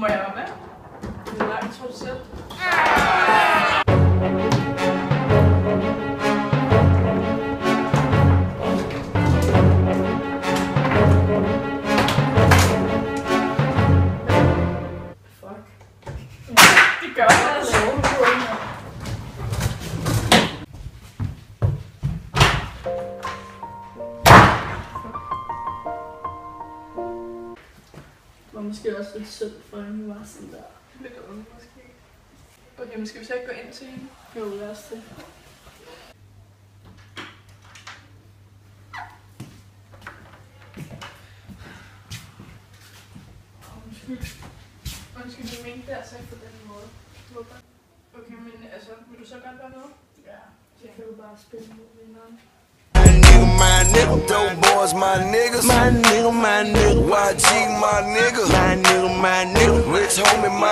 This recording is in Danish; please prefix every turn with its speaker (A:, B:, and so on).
A: Må jeg være med? Det er langt, tror du selv. Fuck. Det gør jeg altså. Det var måske også lidt synd for hende, var sådan der. Lidt ondt måske. Okay, men skal vi så ikke gå ind til hende? Jo, lad os det. Undskyld, du mente det altså ikke på den måde. Hvorfor? Okay, men altså, vil du så godt være med? Ja, så kan du bare spille mod vinderen.
B: My nigga, dope boys, my niggas. My nigga, YG, my nigga. My nigga, rich homie, my